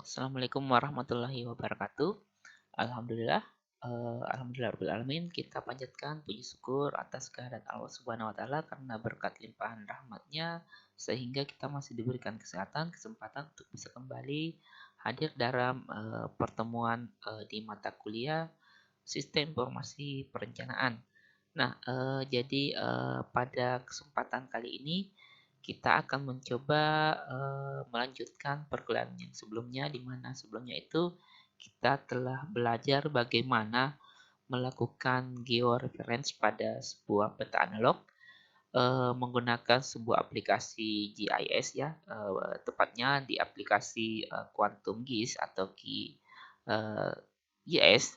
Assalamualaikum warahmatullahi wabarakatuh. Alhamdulillah, alhamdulillah alamin. Kita panjatkan puji syukur atas kehadirat Allah Subhanahu wa taala karena berkat limpahan rahmatnya sehingga kita masih diberikan kesehatan, kesempatan untuk bisa kembali hadir dalam pertemuan di mata kuliah Sistem Informasi Perencanaan. Nah, pada kesempatan kali ini kita akan mencoba melanjutkan perkuliahan yang sebelumnya, di mana sebelumnya itu kita telah belajar bagaimana melakukan georeference pada sebuah peta analog menggunakan sebuah aplikasi GIS ya, tepatnya di aplikasi Quantum GIS atau GIS.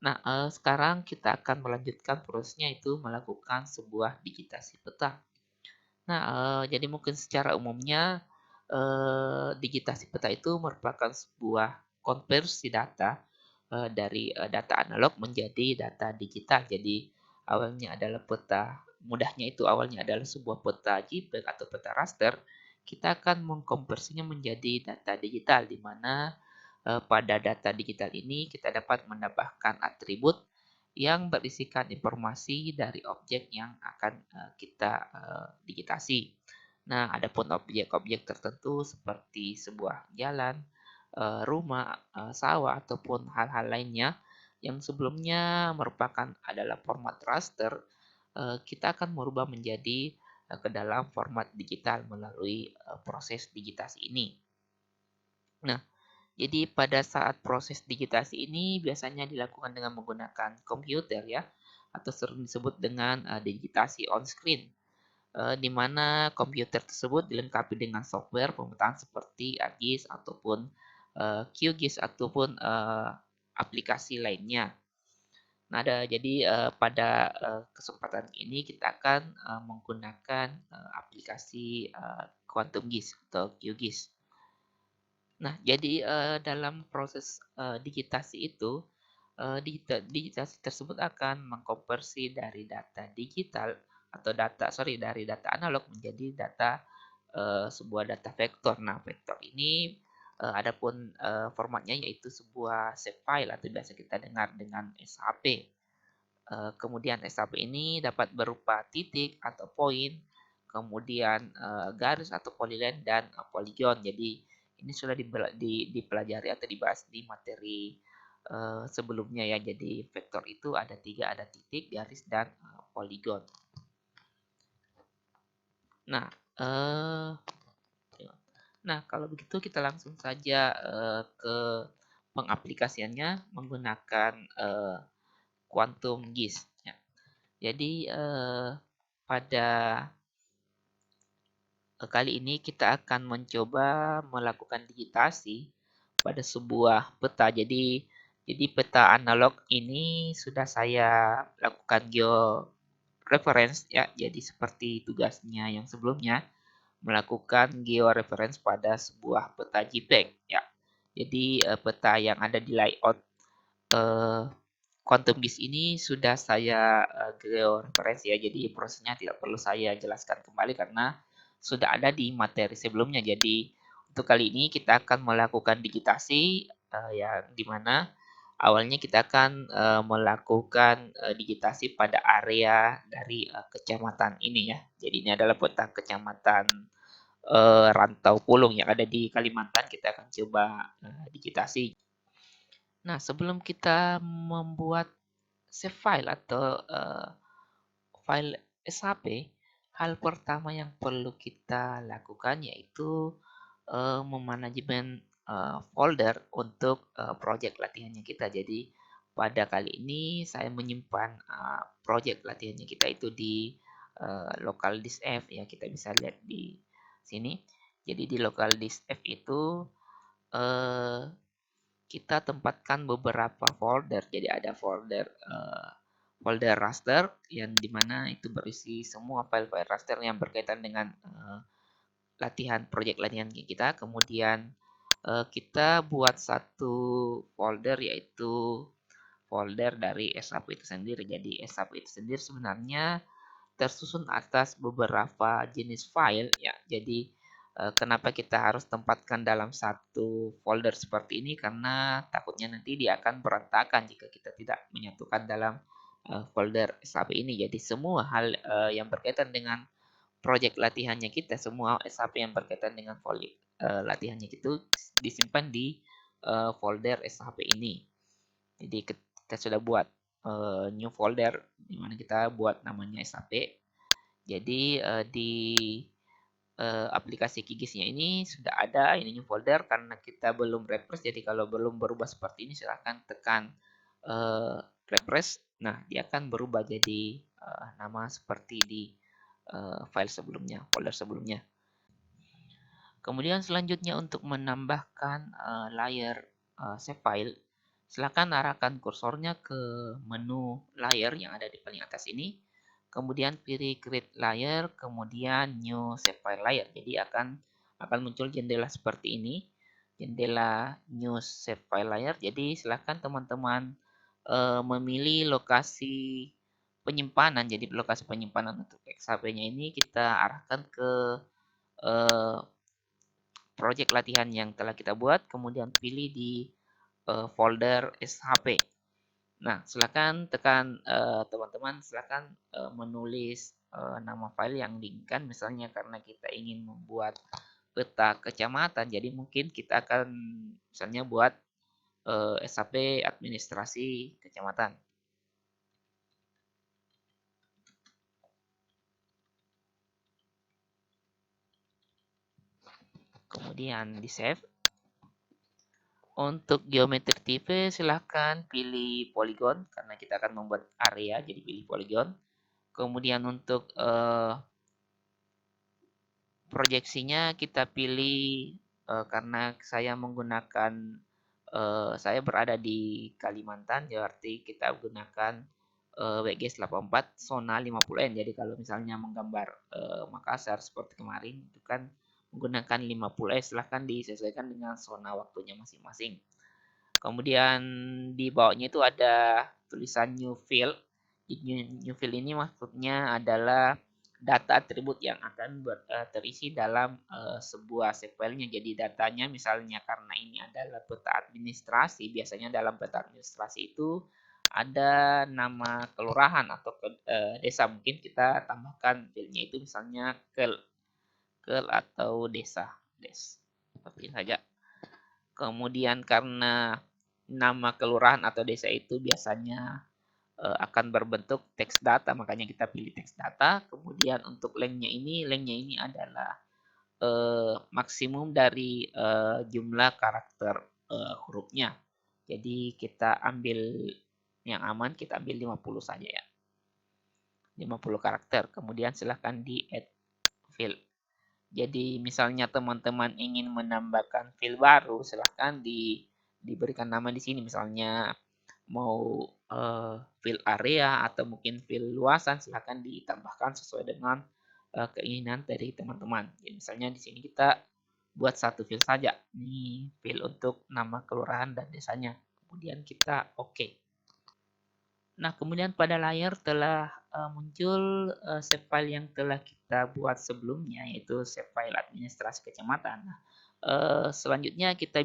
Nah, sekarang kita akan melanjutkan prosesnya itu melakukan sebuah digitasi peta. Nah, jadi mungkin secara umumnya, digitasi peta itu merupakan sebuah konversi data, dari, data analog menjadi data digital. Jadi awalnya adalah peta mudahnya itu awalnya adalah sebuah peta JPEG atau peta raster, kita akan mengkonversinya menjadi data digital, di mana, pada data digital ini kita dapat menambahkan atribut yang berisikan informasi dari objek yang akan kita digitasi. Nah, adapun objek-objek tertentu seperti sebuah jalan, rumah, sawah ataupun hal-hal lainnya yang sebelumnya merupakan adalah format raster, kita akan merubah menjadi ke dalam format digital melalui proses digitasi ini. Nah, jadi pada saat proses digitasi ini biasanya dilakukan dengan menggunakan komputer ya, atau sering disebut dengan digitasi on screen, di mana komputer tersebut dilengkapi dengan software pemetaan seperti ArcGIS ataupun QGIS ataupun aplikasi lainnya. Nah, pada kesempatan ini kita akan menggunakan aplikasi Quantum GIS atau QGIS. Nah, jadi, dalam proses, digitasi itu, digitasi tersebut akan mengkonversi dari data digital atau dari data analog menjadi data, sebuah data vektor. Nah, vektor ini, adapun, formatnya yaitu sebuah save file atau biasa kita dengar dengan SHP. Kemudian SHP ini dapat berupa titik atau poin, kemudian garis atau polyline dan polygon. Jadi ini sudah dipelajari atau dibahas di materi sebelumnya ya. Jadi vektor itu ada tiga, ada titik, garis, dan polygon. Nah, eh, nah kalau begitu kita langsung saja ke pengaplikasiannya menggunakan Quantum GIS. Ya. Jadi pada kali ini kita akan mencoba melakukan digitasi pada sebuah peta. Jadi peta analog ini sudah saya lakukan georeference ya. Jadi seperti tugasnya yang sebelumnya melakukan georeference pada sebuah peta JPEG ya. Jadi peta yang ada di layout eh, Quantum GIS ini sudah saya georeference ya. Jadi prosesnya tidak perlu saya jelaskan kembali karena sudah ada di materi sebelumnya. Jadi untuk kali ini kita akan melakukan digitasi yang dimana awalnya kita akan melakukan digitasi pada area dari kecamatan ini ya. Jadi ini adalah peta kecamatan Rantau Pulung yang ada di Kalimantan. Kita akan coba digitasi. Nah, sebelum kita membuat save file atau file SHP, hal pertama yang perlu kita lakukan yaitu memanajemen folder untuk project latihannya kita. Jadi pada kali ini saya menyimpan project latihannya kita itu di local disk F ya, kita bisa lihat di sini. Jadi di local disk F itu eh, kita tempatkan beberapa folder. Jadi ada folder raster yang dimana itu berisi semua file-file raster yang berkaitan dengan project latihan kita. Kemudian kita buat satu folder yaitu folder dari SAP itu sendiri. Jadi SAP itu sendiri sebenarnya tersusun atas beberapa jenis file ya. Jadi Kenapa kita harus tempatkan dalam satu folder seperti ini? Karena takutnya nanti dia akan berantakan jika kita tidak menyatukan dalam folder SAP ini. Jadi semua hal yang berkaitan dengan proyek latihannya kita, semua SAP yang berkaitan dengan latihannya itu disimpan di folder SAP ini. Jadi kita sudah buat new folder di mana kita buat namanya SAP. Jadi di aplikasi Kigisnya ini sudah ada ini new folder karena kita belum refresh. Jadi kalau belum berubah seperti ini silahkan tekan refresh. Nah, dia akan berubah jadi nama seperti di file sebelumnya, folder sebelumnya. Kemudian selanjutnya untuk menambahkan layer save file, silakan arahkan kursornya ke menu layer yang ada di paling atas ini. Kemudian pilih create layer, kemudian new save file layer. Jadi akan muncul jendela seperti ini, jendela new save file layer. Jadi silakan teman-teman memilih lokasi penyimpanan. Jadi lokasi penyimpanan untuk XHP-nya ini kita arahkan ke eh, project latihan yang telah kita buat, kemudian pilih di folder SHP. Nah, silakan tekan teman-teman silakan menulis nama file yang diinginkan, misalnya karena kita ingin membuat peta kecamatan, jadi mungkin kita akan misalnya buat SHP administrasi kecamatan. Kemudian di save. Untuk geometri tipe silahkan pilih polygon karena kita akan membuat area, jadi pilih polygon. Kemudian untuk proyeksinya kita pilih karena saya menggunakan saya berada di Kalimantan, berarti kita gunakan WGS84 zona 50N. Jadi kalau misalnya menggambar Makassar seperti kemarin itu kan menggunakan 50N, silahkan disesuaikan dengan zona waktunya masing-masing. Kemudian di bawahnya itu ada tulisan new field. New field ini maksudnya adalah data atribut yang akan terisi dalam sebuah save file-nya. Jadi datanya misalnya karena ini adalah peta administrasi, biasanya dalam peta administrasi itu ada nama kelurahan atau desa. Mungkin kita tambahkan file-nya itu misalnya kel atau desa. Seperti ini saja. Kemudian karena nama kelurahan atau desa itu biasanya akan berbentuk teks data, makanya kita pilih teks data. Kemudian untuk lengthnya ini adalah maksimum dari jumlah karakter hurufnya. Jadi kita ambil yang aman, kita ambil 50 saja ya. 50 karakter. Kemudian silahkan di add field. Jadi misalnya teman-teman ingin menambahkan field baru, silahkan diberikan nama di sini. Misalnya mau field area atau mungkin field luasan, silahkan ditambahkan sesuai dengan keinginan dari teman-teman. Jadi misalnya di sini kita buat satu field saja. Ini field untuk nama kelurahan dan desanya. Kemudian kita oke. Nah, kemudian pada layar telah muncul save file yang telah kita buat sebelumnya, yaitu save file administrasi kecamatan. Nah, selanjutnya kita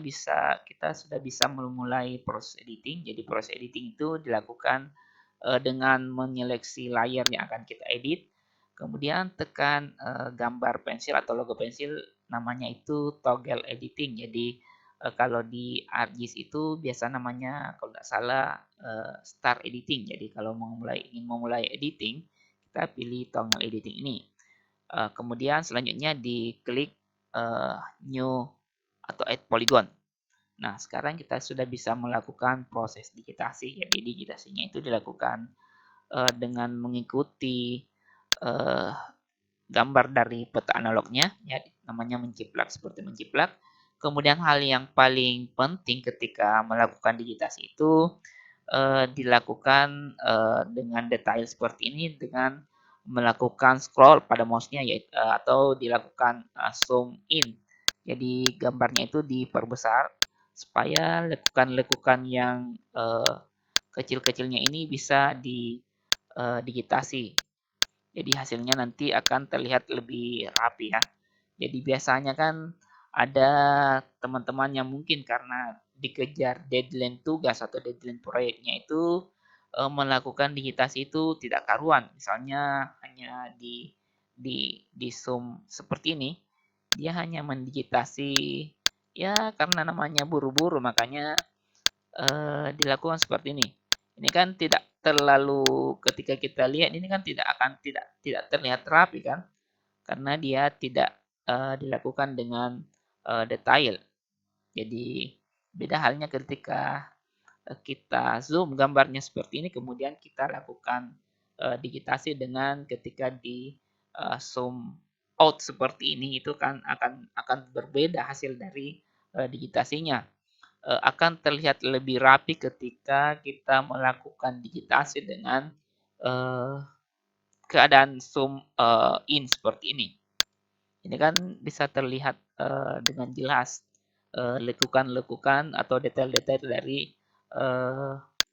sudah bisa memulai proses editing. Jadi proses editing itu dilakukan dengan menyeleksi layar yang akan kita edit. Kemudian tekan gambar pensil atau logo pensil, namanya itu toggle editing. Jadi kalau di ArcGIS itu biasa namanya kalau nggak salah start editing. Jadi kalau ingin memulai editing, kita pilih toggle editing ini. Kemudian selanjutnya diklik new atau add polygon. Nah, sekarang kita sudah bisa melakukan proses digitasi. Jadi digitasinya itu dilakukan dengan mengikuti gambar dari peta analognya, ya namanya menciplak, seperti menciplak. Kemudian hal yang paling penting ketika melakukan digitasi itu dilakukan dengan detail seperti ini dengan melakukan scroll pada mouse-nya atau dilakukan zoom in. Jadi gambarnya itu diperbesar supaya lekukan-lekukan yang kecil-kecilnya ini bisa digitasi. Jadi hasilnya nanti akan terlihat lebih rapi ya. Jadi biasanya kan ada teman-teman yang mungkin karena dikejar deadline tugas atau deadline proyeknya itu melakukan digitasi itu tidak karuan. Misalnya hanya di Zoom seperti ini, dia hanya mendigitasi ya karena namanya buru-buru makanya dilakukan seperti ini. Ini kan tidak terlalu ketika kita lihat ini kan tidak terlihat rapi kan karena dia tidak dilakukan dengan detail. Jadi beda halnya ketika kita zoom gambarnya seperti ini kemudian kita lakukan digitasi dengan ketika di zoom out seperti ini itu kan akan berbeda hasil dari digitasinya. Akan terlihat lebih rapi ketika kita melakukan digitasi dengan eh, keadaan zoom in seperti ini. Ini kan bisa terlihat dengan jelas lekukan-lekukan atau detail-detail dari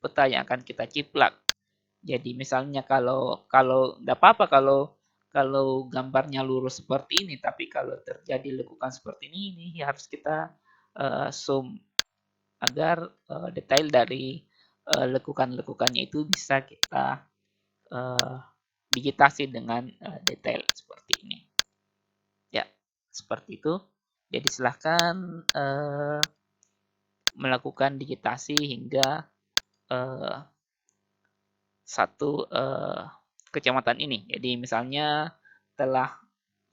peta yang akan kita ciplak. Jadi misalnya kalau kalau nggak apa-apa kalau gambarnya lurus seperti ini, tapi kalau terjadi lekukan seperti ini harus kita zoom agar detail dari lekukan-lekukannya itu bisa kita uh, digitasi dengan detail seperti ini. Ya, seperti itu. Jadi silahkan melakukan digitasi hingga satu kecamatan ini. Jadi misalnya telah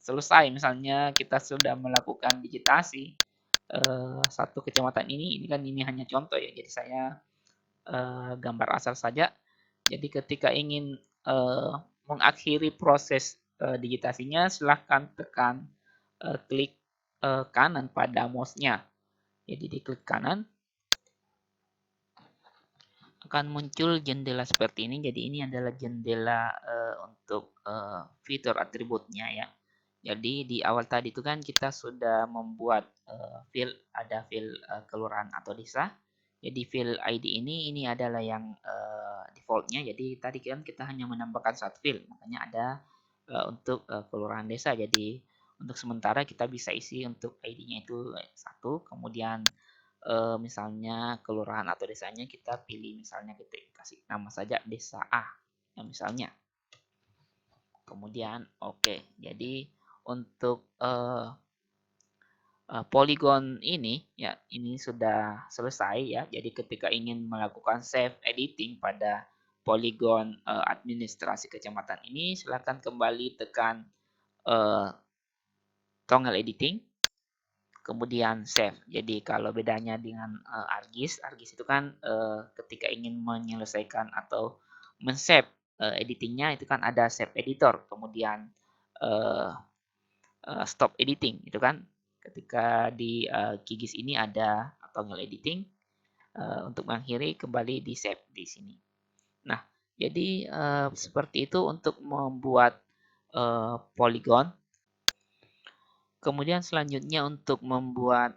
selesai, misalnya kita sudah melakukan digitasi satu kecamatan ini kan ini hanya contoh ya. Jadi saya gambar asal saja. Jadi ketika ingin mengakhiri proses digitasinya, silahkan tekan klik kanan pada mouse-nya. Jadi diklik kanan, akan muncul jendela seperti ini. Jadi ini adalah jendela untuk fitur atributnya ya. Jadi di awal tadi itu kan kita sudah membuat field, ada field kelurahan atau desa. Jadi field ID ini adalah yang defaultnya. Jadi tadi kan kita hanya menambahkan satu field, makanya ada untuk kelurahan desa. Jadi untuk sementara kita bisa isi untuk ID-nya itu satu, kemudian misalnya kelurahan atau desanya kita pilih misalnya kita kasih nama saja desa A ya misalnya. Kemudian oke. Jadi untuk poligon ini ya ini sudah selesai ya. Jadi ketika ingin melakukan save editing pada poligon administrasi kecamatan ini silakan kembali tekan toggle editing kemudian save. Jadi kalau bedanya dengan ArcGIS itu kan ketika ingin menyelesaikan atau men-save editingnya itu kan ada save editor, kemudian stop editing itu kan. Ketika di QGIS ini ada toggle editing untuk mengakhiri kembali di save di sini. Nah, jadi seperti itu untuk membuat poligon. Kemudian selanjutnya untuk membuat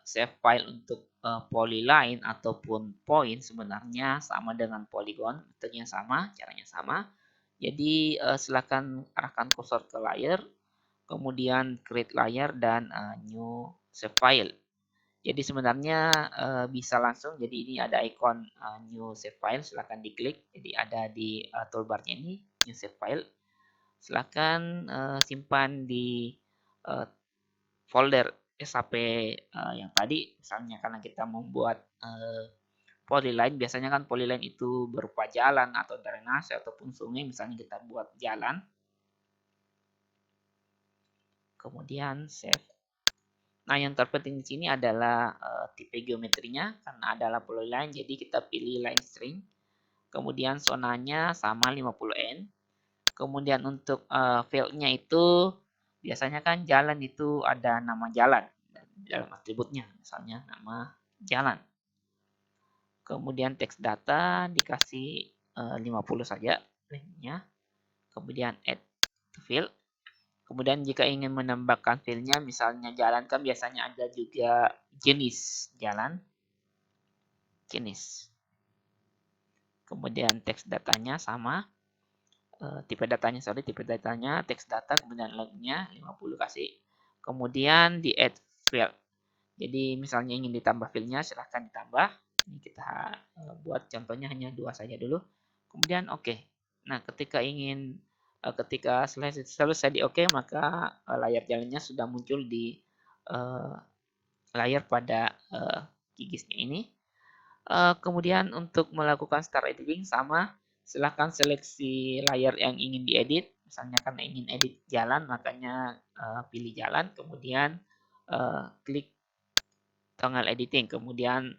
save file untuk polyline ataupun point sebenarnya sama dengan polygon, metodenya sama, caranya sama. Jadi silakan arahkan kursor ke layer, kemudian create layer dan new save file. Jadi sebenarnya bisa langsung, jadi ini ada ikon new save file, silakan diklik. Jadi ada di toolbarnya ini new save file. Silakan simpan di folder SAP yang tadi, misalnya karena kita membuat polyline, biasanya kan polyline itu berupa jalan atau drainase ataupun sungai, misalnya kita buat jalan. Kemudian save. Nah, yang terpenting di sini adalah tipe geometrinya, karena adalah polyline, jadi kita pilih line string. Kemudian zonanya sama 50N. Kemudian untuk fieldnya itu biasanya kan jalan itu ada nama jalan dalam atributnya, misalnya nama jalan. Kemudian teks data dikasih 50 saja linknya. Kemudian add to field. Kemudian jika ingin menambahkan fieldnya, misalnya jalan kan biasanya ada juga jenis jalan, jenis. Kemudian teks datanya sama. Tipe datanya teks data, kemudian lengthnya 50 kasih Kemudian di add field. Jadi misalnya ingin ditambah fieldnya, silahkan ditambah. Ini kita buat contohnya hanya 2 saja dulu. Kemudian oke. Nah, ketika selesai di oke, maka layar jalannya sudah muncul di layar pada gigisnya ini. Kemudian untuk melakukan start editing sama, silahkan seleksi layar yang ingin diedit. Misalnya karena ingin edit jalan, makanya pilih jalan, kemudian klik toggle editing, kemudian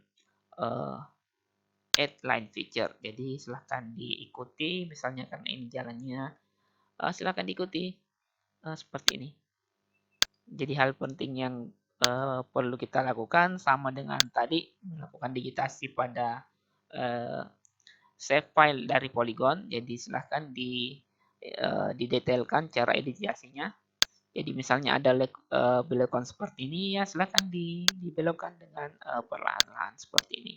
add line feature. Jadi silahkan diikuti, misalnya karena ini jalannya, silahkan diikuti seperti ini. Jadi hal penting yang perlu kita lakukan sama dengan tadi, melakukan digitasi pada save file dari Polygon. Jadi silahkan didetailkan cara editasinya. Jadi misalnya ada belokan seperti ini, ya silahkan dibelokkan dengan perlahan-lahan seperti ini.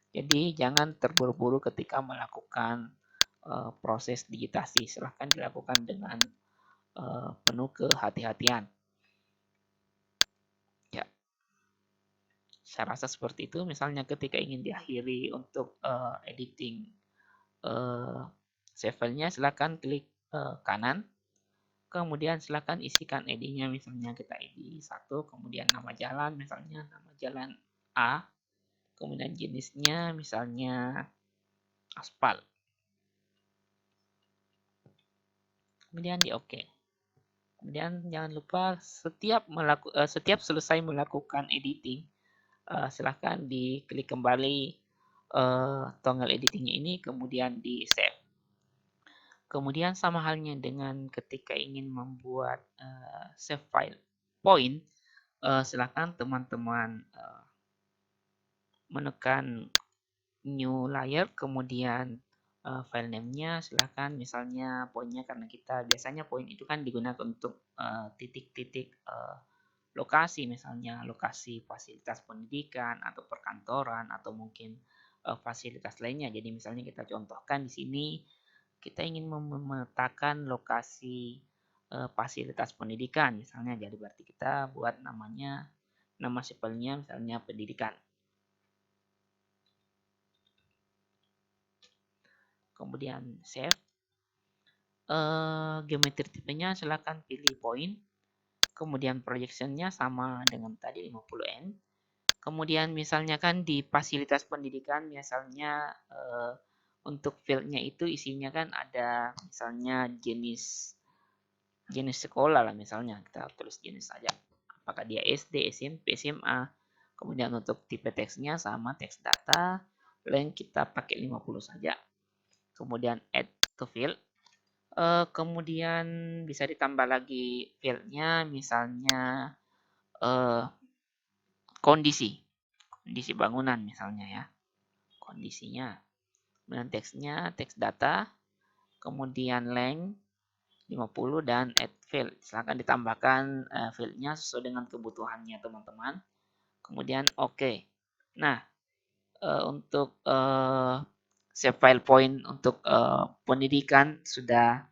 Jadi jangan terburu-buru ketika melakukan proses digitasi. Silahkan dilakukan dengan penuh kehati-hatian. Ya, saya rasa seperti itu. Misalnya ketika ingin diakhiri untuk editing save filenya, silahkan klik kanan. Kemudian silakan isikan ID-nya, misalnya kita ID 1, kemudian nama jalan, misalnya nama jalan A, kemudian jenisnya misalnya aspal. Kemudian di OK. Kemudian jangan lupa setiap selesai melakukan editing, silahkan diklik kembali toggle editingnya ini, kemudian di save. Kemudian sama halnya dengan ketika ingin membuat save file point, silakan teman-teman menekan new layer, kemudian file name-nya silahkan misalnya poinnya, karena kita biasanya poin itu kan digunakan untuk titik-titik lokasi, misalnya lokasi fasilitas pendidikan atau perkantoran atau mungkin fasilitas lainnya. Jadi misalnya kita contohkan di sini kita ingin memetakan lokasi fasilitas pendidikan misalnya, jadi berarti kita buat nama sipelnya misalnya pendidikan. Kemudian save. Geometri tipenya silahkan pilih point. Kemudian projectionnya sama dengan tadi 50N. Kemudian misalnya kan di fasilitas pendidikan, misalnya untuk fieldnya itu isinya kan ada misalnya jenis sekolah lah, misalnya kita tulis jenis saja. Apakah dia SD, SMP, SMA. Kemudian untuk tipe teksnya sama teks data. Length kita pakai 50 saja. Kemudian add to field. Kemudian bisa ditambah lagi fieldnya, misalnya kondisi bangunan misalnya ya, kondisinya. Kemudian teksnya teks data, kemudian length 50 dan add field. Silahkan ditambahkan fieldnya sesuai dengan kebutuhannya teman-teman. Kemudian oke. Nah, untuk save file point untuk pendidikan sudah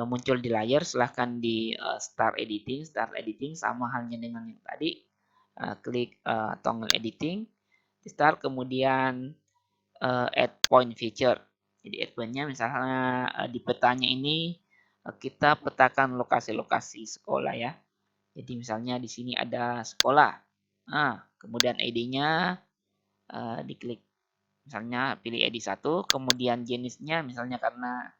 muncul di layar. Silahkan di start editing sama halnya dengan yang tadi. Klik toggle editing, di start, kemudian add point feature. Jadi add point-nya misalnya di petanya ini kita petakan lokasi-lokasi sekolah ya. Jadi misalnya di sini ada sekolah. Nah, kemudian ID-nya diklik, misalnya pilih ID 1, kemudian jenisnya misalnya karena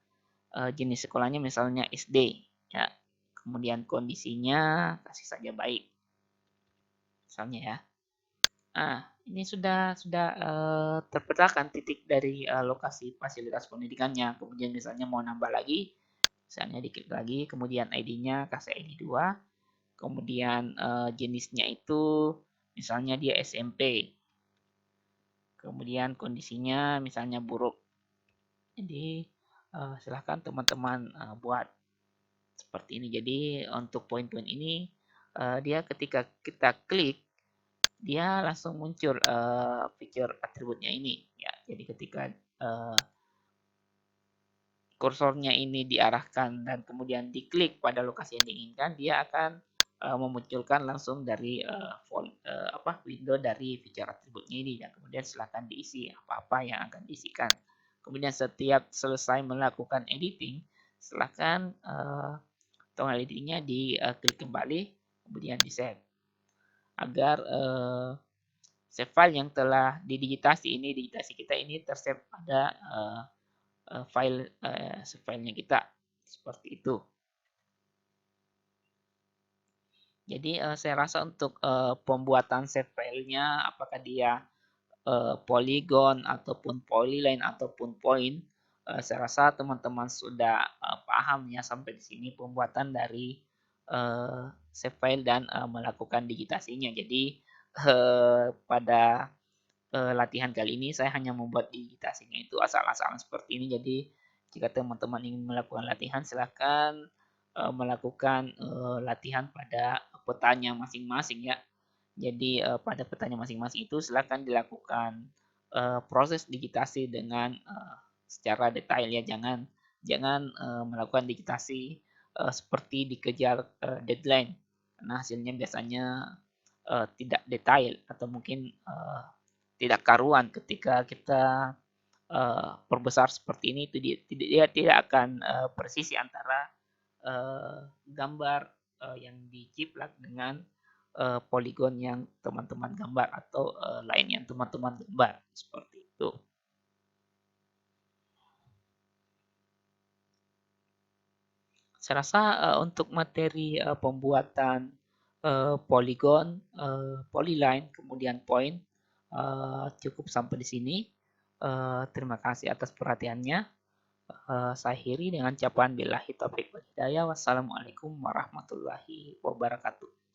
jenis sekolahnya misalnya SD ya. Kemudian kondisinya kasih saja baik. Misalnya ya. Nah, ini sudah terpetakan titik dari lokasi fasilitas pendidikannya. Kemudian misalnya mau nambah lagi, misalnya diklik lagi, kemudian ID-nya kasih ID 2, kemudian jenisnya itu misalnya dia SMP. Kemudian kondisinya misalnya buruk. Jadi silahkan teman-teman buat seperti ini. Jadi untuk poin-poin ini dia ketika kita klik, dia langsung muncul fitur atributnya ini ya. Jadi ketika kursornya ini diarahkan dan kemudian diklik pada lokasi yang diinginkan, dia akan memunculkan langsung dari window dari fitur atributnya ini, dan kemudian silakan diisi apa-apa yang akan diisikan. Kemudian setiap selesai melakukan editing, silakan tombol editingnya diklik kembali, kemudian di save agar save file yang telah digitasi kita ini tersave pada save filenya kita seperti itu. Jadi saya rasa untuk pembuatan save filenya, apakah dia polygon ataupun polyline ataupun point, saya rasa teman-teman sudah paham ya sampai di sini pembuatan dari save file dan melakukan digitasinya. Jadi pada latihan kali ini saya hanya membuat digitasinya itu asal-asalan seperti ini. Jadi jika teman-teman ingin melakukan latihan, silakan melakukan latihan pada petanya masing-masing ya. Jadi pada petanya masing-masing itu silakan dilakukan proses digitasi dengan secara detail ya. Jangan jangan melakukan digitasi seperti dikejar deadline, karena hasilnya biasanya tidak detail atau mungkin tidak karuan. Ketika kita perbesar seperti ini, itu dia tidak akan presisi antara gambar yang diciplak dengan poligon yang teman-teman gambar atau lain yang teman-teman gambar seperti itu. Saya rasa untuk materi pembuatan poligon, polyline, kemudian point cukup sampai di sini. Terima kasih atas perhatiannya. Saya akhiri dengan ucapan billahi taufiq wal hidayah. Wassalamualaikum warahmatullahi wabarakatuh.